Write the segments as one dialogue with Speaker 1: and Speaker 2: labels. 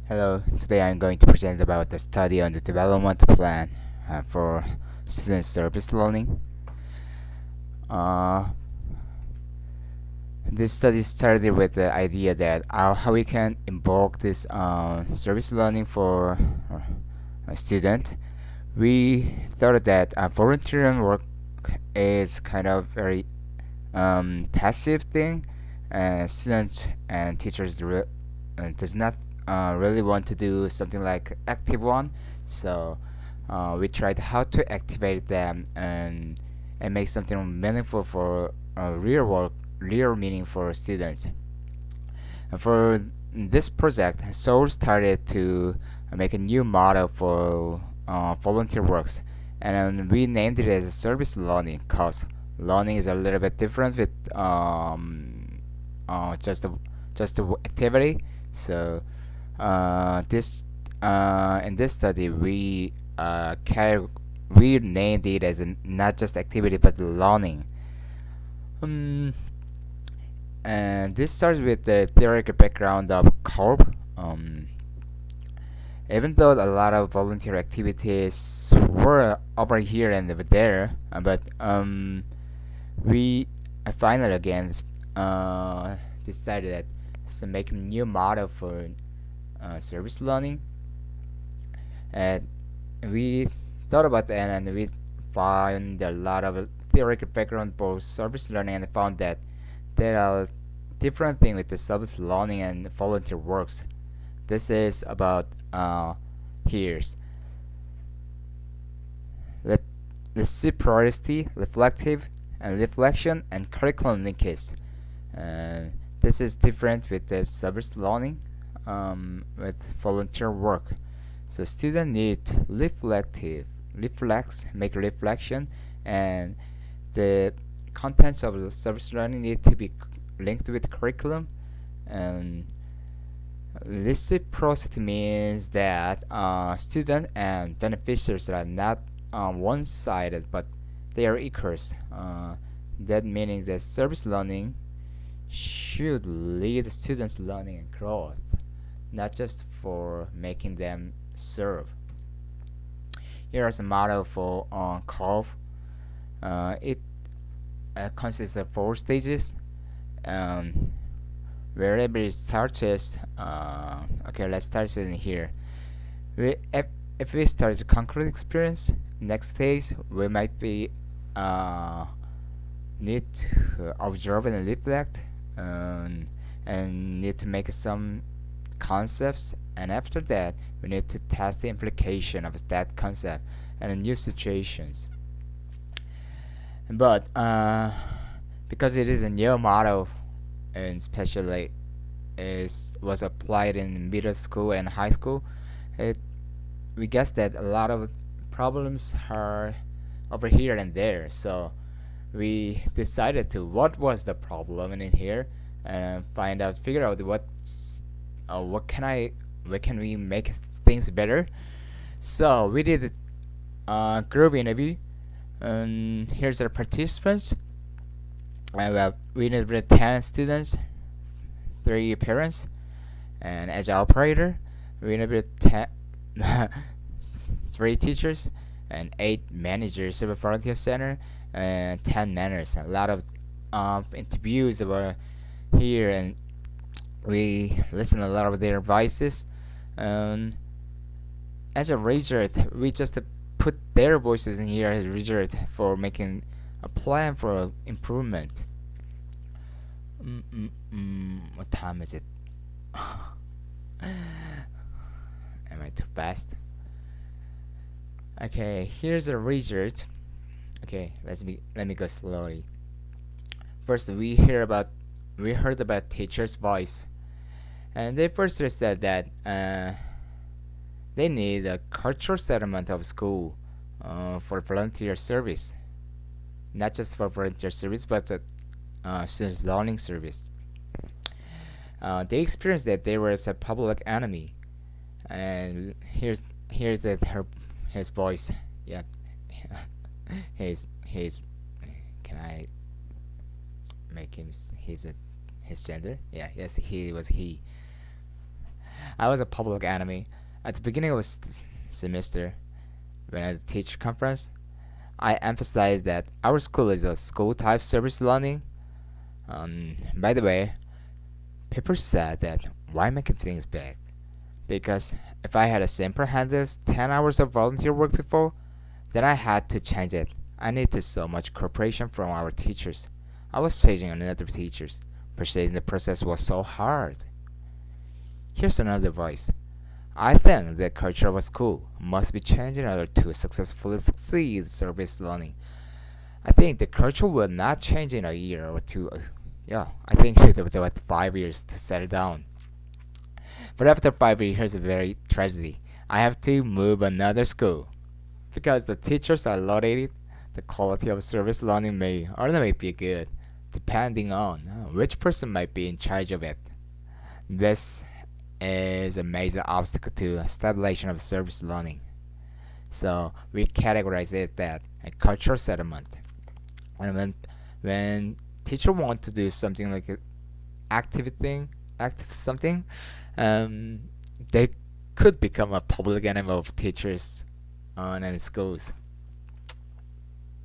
Speaker 1: Hello, today I'm going to present about the study on the development plan for student service learning. Uh, this study started with the idea that how we can invoke this service learning for a student. We thought that volunteering work is kind of very passive thing. Students and teachers does not really want to do something like active one, so we tried how to activate them and make something meaningful for real meaning for students. And for this project, Seoul started to make a new model for volunteer works, and we named it as service learning because learning is a little bit different with just the activity. So this in this study we named it as not just activity but learning. Um, and this starts with the theoretical background of CORP. Even though a lot of volunteer activities were over here and over there, but we finally again decided that to make a new model for service learning, and we thought about that and we found a lot of theoretical background for service learning and found that there are different things with the service learning and volunteer works. This is about here's let reciprocity, reflective, and reflection and curriculum linkage. Uh, this is different with the service learning with volunteer work. So students need make reflection, and the contents of the service learning need to be linked with curriculum. And reciprocity means that student and beneficiaries are not one-sided, but they are equals. That means that service learning should lead students' learning and growth, not just for making them serve. Here is a model for curve. It consists of 4 stages. Um, Wherever it starts, okay, let's start in here. If we start a concrete experience, next stage we might be need to observe and reflect, and need to make some concepts, and after that we need to test the implication of that concept and new situations. But because it is a new model, and especially is was applied in middle school and high school, it we guess that a lot of problems are over here and there. So we decided to what was the problem in here and figure out what can we make things better. So we did a group interview, and here's our participants. Well, we interviewed 10 students, 3 parents, and as an operator, we interviewed 3 teachers and 8 managers of a volunteer center and 10 mentors. A lot of interviews were here, and we listened a lot of their advices. And as a result, we just put their voices in here as a result for making a plan for improvement. What time is it? Am I too fast? Okay, here's the result. Okay, let me go slowly. First, we heard about teacher's voice, and they first said that they need a cultural settlement of school for volunteer service, not just for volunteer service, but students learning service. They experienced that there was a public enemy, and here's his voice. Yeah, his. Can I make him his gender? Yeah, yes, he was he. I was a public enemy. At the beginning of the semester, when at the teacher conference, I emphasized that our school is a school-type service learning. By the way, people said that why making things big? Because if I had a simple handles 10 hours of volunteer work before, then I had to change it. I needed so much cooperation from our teachers. I was changing another teachers. Persuading the process was so hard. Here's another voice. I think the culture of a school must be changed in order to successfully succeed service learning. I think the culture will not change in a year or two. Yeah, I think it will take 5 years to settle down. But after 5 years, here's a very tragedy. I have to move another school. Because the teachers are loaded, the quality of service learning may or may be good, depending on which person might be in charge of it. This is a major obstacle to establishment of service learning. So we categorize it that a cultural settlement. And when teacher want to do something like a active something, um, they could become a public enemy of teachers and schools.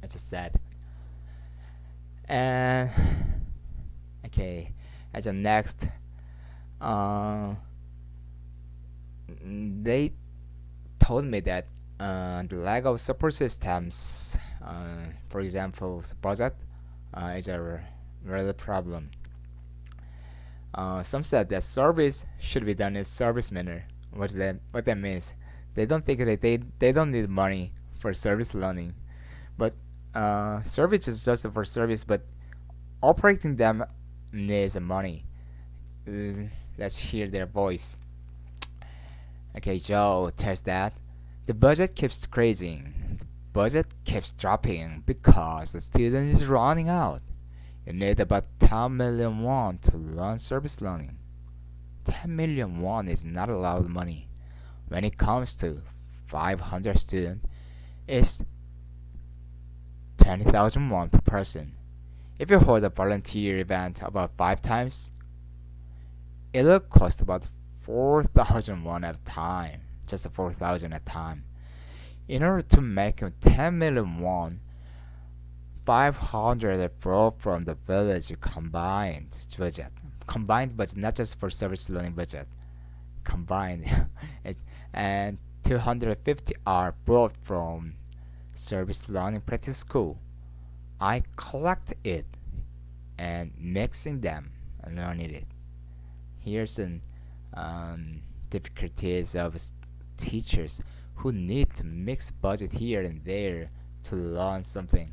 Speaker 1: I just said. And okay, as a next, uh, they told me that the lack of support systems, for example, budget, is a real problem. Some said that service should be done in service manner. What that means? They don't think that they don't need money for service learning, but service is just for service, but operating them needs money. Let's hear their voice. Okay, Joe tells that the budget keeps decreasing. The budget keeps dropping because the student is running out. You need about 10 million won to learn service learning. 10 million won is not a lot of money. When it comes to 500 students, it's 20,000 won per person. If you hold a volunteer event about 5 times, it'll cost about 4,000 won at a time. Just 4,000 at a time. In order to make 10 million won, 500 are brought from the village combined budget. Combined budget, not just for service learning budget. Combined. And 250 are brought from service learning practice school. I collect it and mixing them and learning it. Here's some difficulties of teachers who need to mix budget here and there to learn something.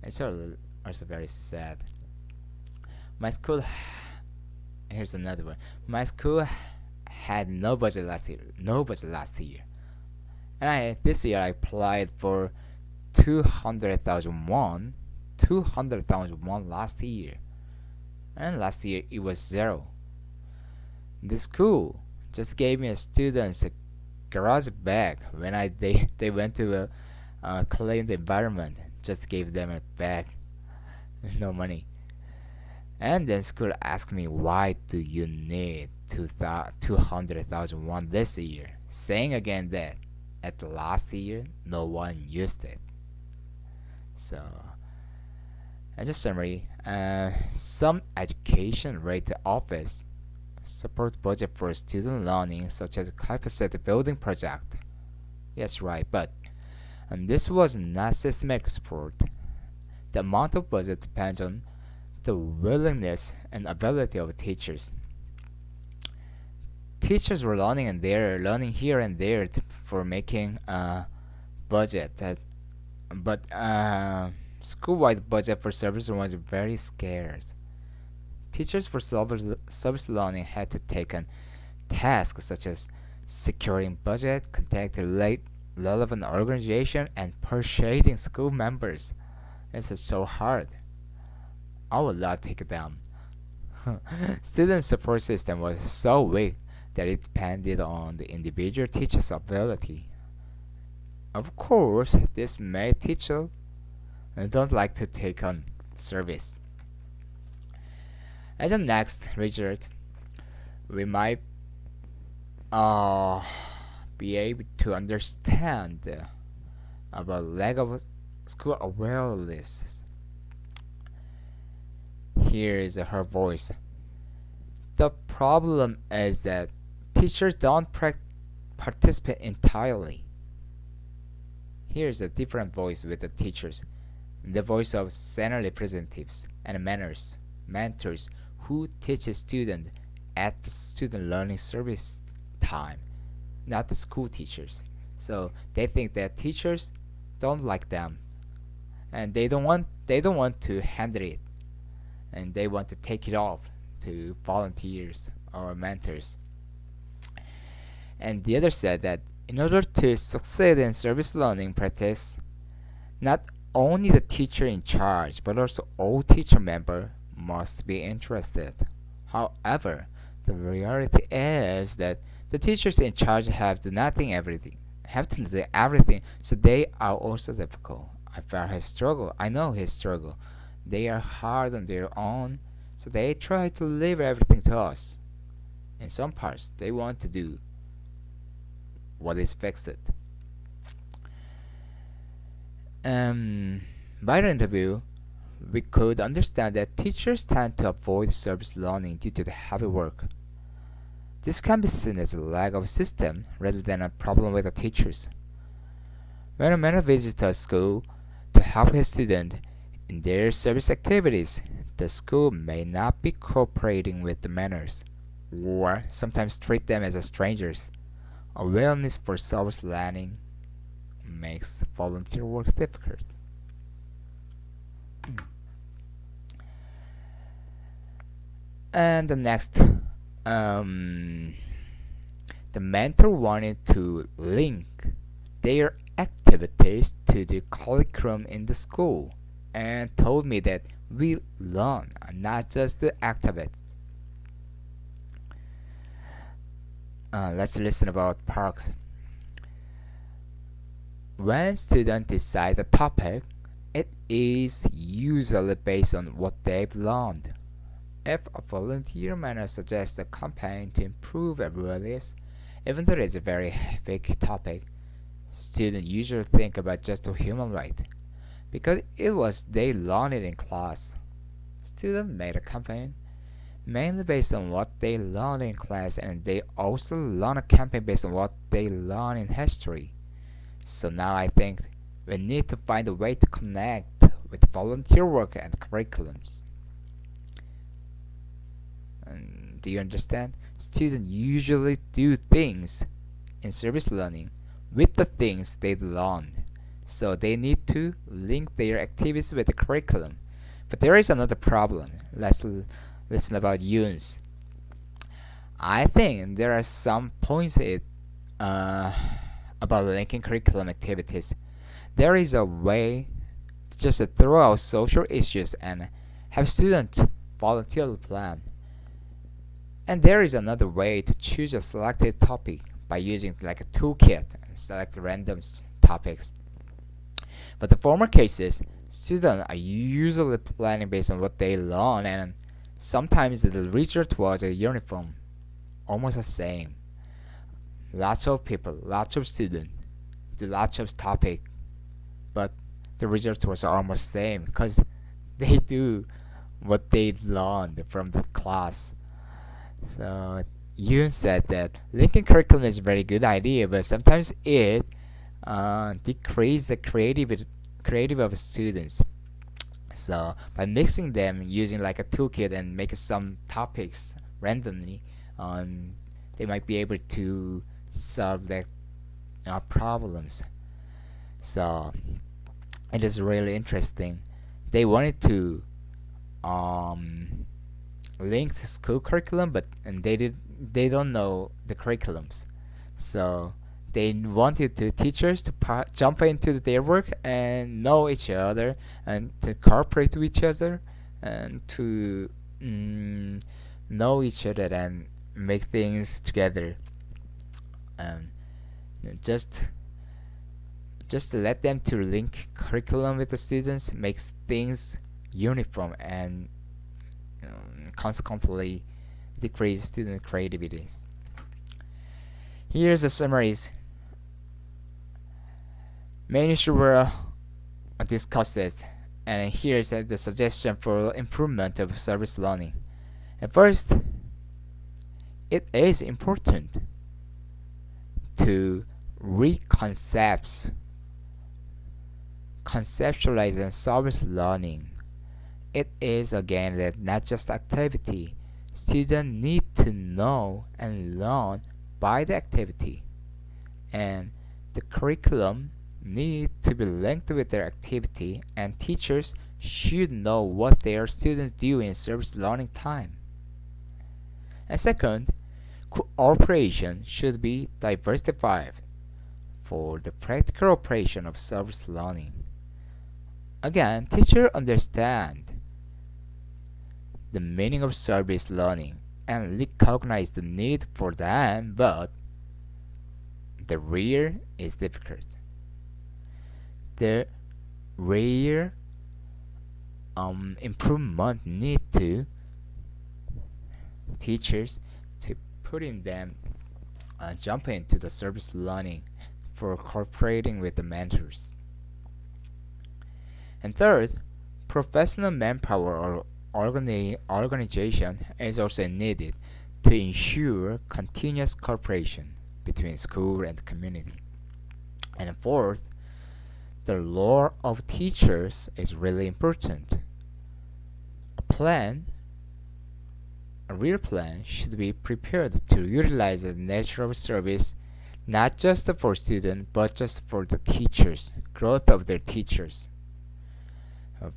Speaker 1: It's also very sad. My school, here's another one. My school had no budget last year. No budget last year. And this year I applied for 200,000 won. 200,000 won last year. And last year it was zero. The school just gave me a student's a garage bag when they went to clean the environment. Just gave them a bag. No money. And then school asked me, why do you need 200,000 won this year? Saying again that at the last year, no one used it. So, as a summary, some education-related office support budget for student learning, such as capacity building project. Yes, right, but and this was not systematic support. The amount of budget depends on the willingness and ability of teachers. Teachers were learning and they're learning here and there for making a budget, but school-wide budget for service was very scarce. Teachers for service learning had to take on tasks such as securing budget, contacting relevant organization, and persuading school members. This is so hard. I would not take it down. Student support system was so weak that it depended on the individual teacher's ability. Of course, this made teachers don't like to take on service. As a next result, we might uh, be able to understand about lack of school awareness. Here is her voice. The problem is that teachers don't participate entirely. Here's a different voice with the teachers, the voice of senior representatives and mentors who teach a student at the student learning service time, not the school teachers. So they think that teachers don't like them, and they don't want to handle it, and they want to take it off to volunteers or mentors. And the other said that in order to succeed in service learning practice, not only the teacher in charge but also all teacher member must be interested. However, the reality is that the teachers in charge have to do everything, so they are also difficult. I felt his struggle. I know his struggle. They are hard on their own, so they try to leave everything to us. In some parts, they want to do what is fixed. By the interview, we could understand that teachers tend to avoid service learning due to the heavy work. This can be seen as a lack of system rather than a problem with the teachers. When a man visits a school to help his student in their service activities, the school may not be cooperating with the manners, or sometimes treat them as strangers. Awareness for service learning makes volunteer work difficult. And the next, the mentor wanted to link their activities to the curriculum in the school and told me that we learn, not just the activities. Let's listen about parks. When students decide a topic, it is usually based on what they've learned. If a volunteer manager suggests a campaign to improve awareness, even though it's a very big topic, students usually think about just the human right, because it was they learned it in class. Students made a campaign mainly based on what they learned in class, and they also learn a campaign based on what they learned in history. So now I think we need to find a way to connect with volunteer work and curriculums. And do you understand? Students usually do things in service learning with the things they learned. So they need to link their activities with the curriculum. But there is another problem. Let's listen about UNS. I think there are some points about linking curriculum activities. There is a way to just throw out social issues and have students volunteer the plan. And there is another way to choose a selected topic by using like a toolkit and select random topics. But the former cases, students are usually planning based on what they learn, and sometimes the result was a uniform, almost the same. Lots of people, lots of students, lots of topic, but the result was almost same because they do what they learned from the class. So Yoon said that linking curriculum is a very good idea, but sometimes it decreases the creative of students. So by mixing them using like a toolkit and making some topics randomly, they might be able to solve their problems. So it is really interesting. They wanted to link the school curriculum, but they don't know the curriculums, so they wanted the teachers to jump into their work and know each other and to cooperate with each other and to know each other and make things together, and just to let them to link curriculum with the students makes things uniform and consequently decrease student creativity. Here's the summaries. Main issues were discussed, and here's the suggestion for improvement of service learning. At first, it is important to conceptualize and service learning. It is again that not just activity. Students need to know and learn by the activity, and the curriculum need to be linked with their activity, and teachers should know what their students do in service learning time. And second, cooperation should be diversified for the practical operation of service learning. Again, teachers understand the meaning of service learning and recognize the need for them, but the real is difficult. The real improvement need to teachers to putting them jump into the service learning for cooperating with the mentors. And third, professional manpower or organization is also needed to ensure continuous cooperation between school and community. And fourth, the role of teachers is really important. A real plan should be prepared to utilize the nature of service not just for students but just for the teachers, growth of their teachers.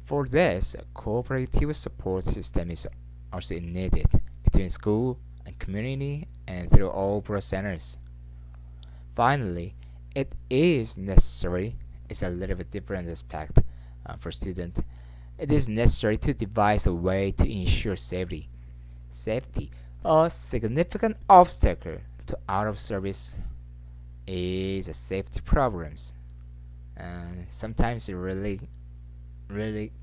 Speaker 1: For this, a cooperative support system is also needed between school and community and through all centers. Finally, it is necessary, it's a little bit different aspect for students. It is necessary to devise a way to ensure safety. A significant obstacle to out of service is safety problems, and sometimes it's really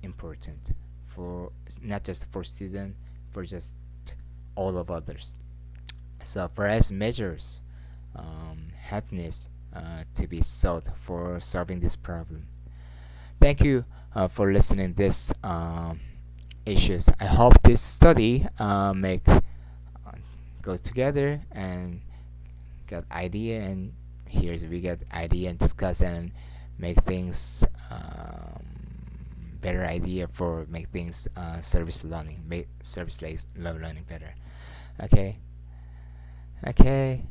Speaker 1: important for not just for students, for just all of others. So various measures happiness to be sought for solving this problem. Thank you for listening this issues. I hope this study make go together and get idea, and here's we get idea and discuss and make things better idea for make things service learning, make service learning better. Okay, okay.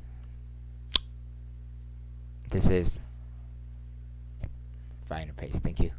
Speaker 1: This is final pace. Thank you.